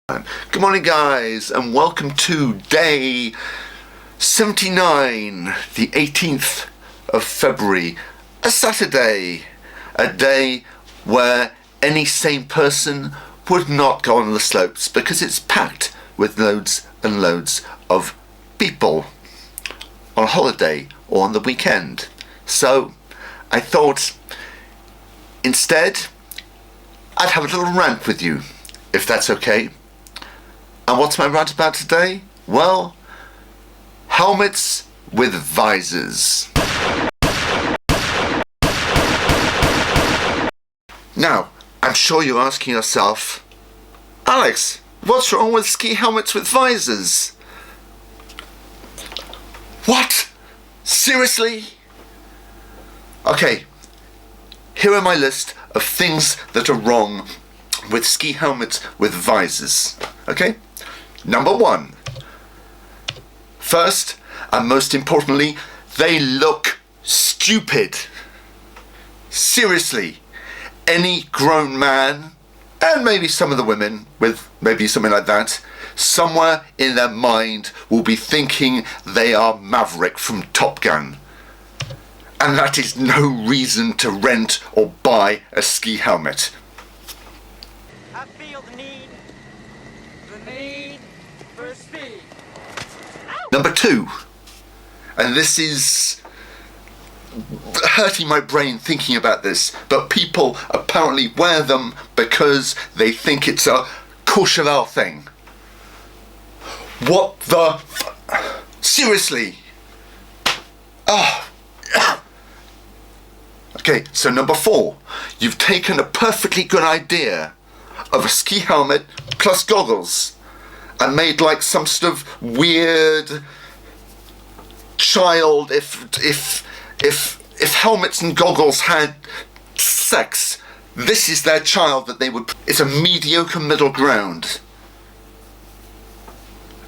Good morning, guys, and welcome to day 79, the 18th of February, a Saturday, a day where any sane person would not go on the slopes because it's packed with loads and loads of people on holiday or on the weekend. So I thought instead I'd have a little rant with you, if that's okay. And what's my rant about today? Well, helmets with visors. Now, I'm sure you're asking yourself, Alex, what's wrong with ski helmets with visors? What? Seriously? Okay, here are my list of things that are wrong with ski helmets with visors. Okay? Number one. First, and most importantly, they look stupid. Seriously, any grown man, and maybe some of the women with maybe something like that, somewhere in their mind will be thinking they are Maverick from Top Gun. And that is no reason to rent or buy a ski helmet. I feel the need for speed. Number two, and this is hurting my brain thinking about this, but people apparently wear them because they think it's a Courchevel thing. What the seriously? Oh. Okay, so number four, you've taken a perfectly good idea of a ski helmet plus goggles and made like some sort of weird child. If helmets and goggles had sex, this is their child that they would. It's a mediocre middle ground.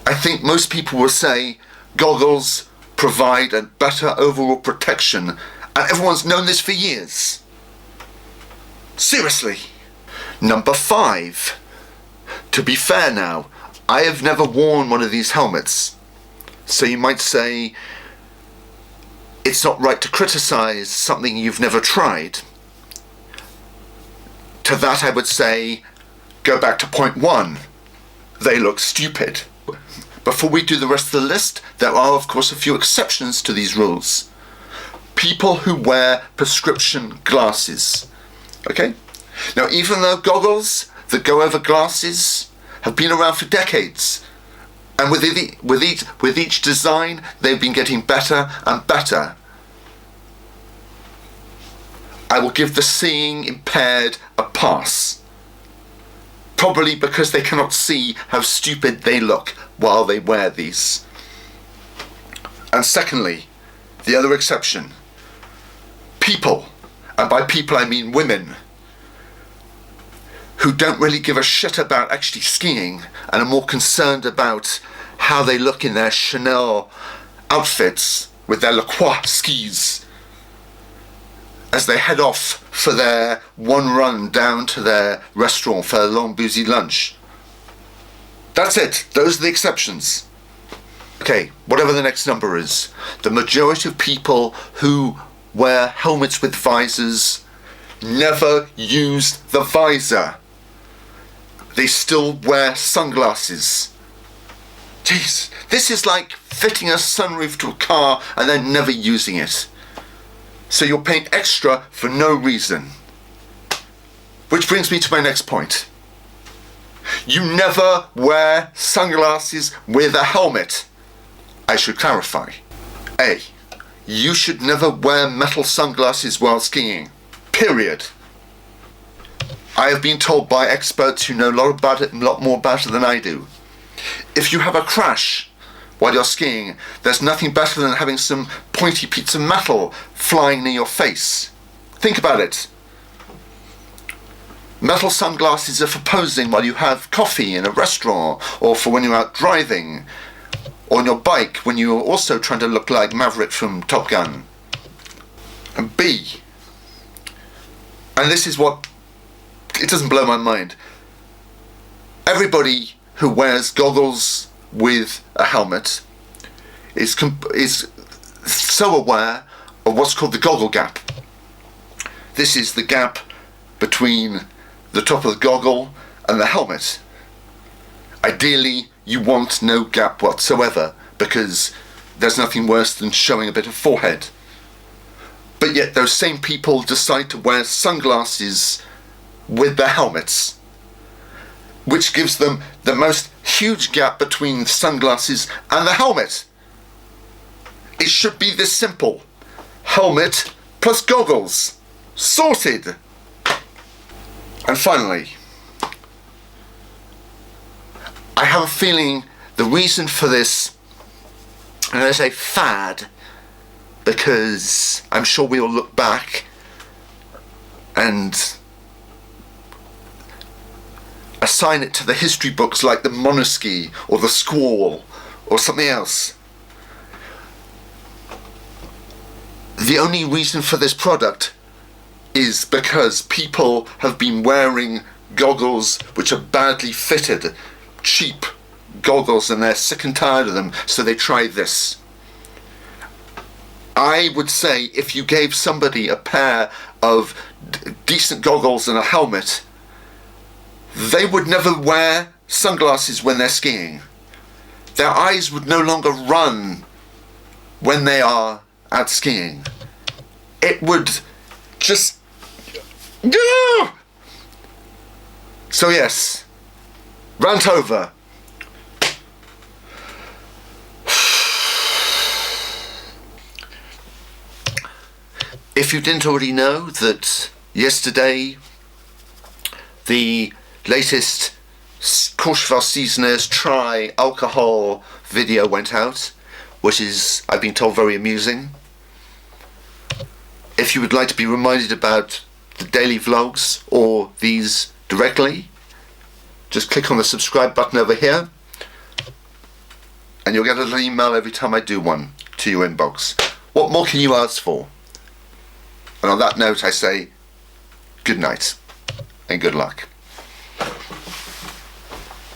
I think most people will say goggles provide a better overall protection, and everyone's known this for years. Seriously. Number five. To be fair now, I have never worn one of these helmets. So you might say it's not right to criticize something you've never tried. To that I would say, go back to point one. They look stupid. Before we do the rest of the list, there are of course a few exceptions to these rules. People who wear prescription glasses. Okay? Now, even though goggles that go over glasses have been around for decades, and with each design they've been getting better and better, I will give the seeing impaired a pass. Probably because they cannot see how stupid they look while they wear these. And secondly, the other exception. People, and by people I mean women, who don't really give a shit about actually skiing and are more concerned about how they look in their Chanel outfits with their Lacroix skis as they head off for their one run down to their restaurant for a long boozy lunch. That's it. Those are the exceptions. Okay, whatever the next number is, the majority of people who wear helmets with visors never use the visor. They still wear sunglasses. Jeez, this is like fitting a sunroof to a car and then never using it. So you're paying extra for no reason. Which brings me to my next point. You never wear sunglasses with a helmet. I should clarify. A. You should never wear metal sunglasses while skiing. Period. I have been told by experts who know a lot more about it than I do. If you have a crash while you're skiing, there's nothing better than having some pointy bits of metal flying near your face. Think about it. Metal sunglasses are for posing while you have coffee in a restaurant, or for when you're out driving, or on your bike when you're also trying to look like Maverick from Top Gun. And B, and this is what, it doesn't blow my mind, everybody who wears goggles with a helmet is so aware of what's called the goggle gap. This is the gap between the top of the goggle and the helmet. Ideally, you want no gap whatsoever, because there's nothing worse than showing a bit of forehead. But yet those same people decide to wear sunglasses with their helmets, which gives them the most huge gap between the sunglasses and the helmet. It should be this simple. Helmet plus goggles. Sorted! And finally, I have a feeling the reason for this, and I say fad, because I'm sure we'll look back and assign it to the history books like the Monarchy or the Squall or something else. The only reason for this product is because people have been wearing goggles which are badly fitted, cheap goggles, and they're sick and tired of them, so they try this. I would say if you gave somebody a pair of decent goggles and a helmet, they would never wear sunglasses when they're skiing. Their eyes would no longer run when they are out skiing. It would just... So yes, rant over. If you didn't already know that yesterday the latest Courchevel Seasoners Try Alcohol video went out, which is, I've been told, very amusing. If you would like to be reminded about the daily vlogs or these directly, just click on the subscribe button over here and you'll get a little email every time I do one to your inbox. What more can you ask for? And on that note I say good night and good luck.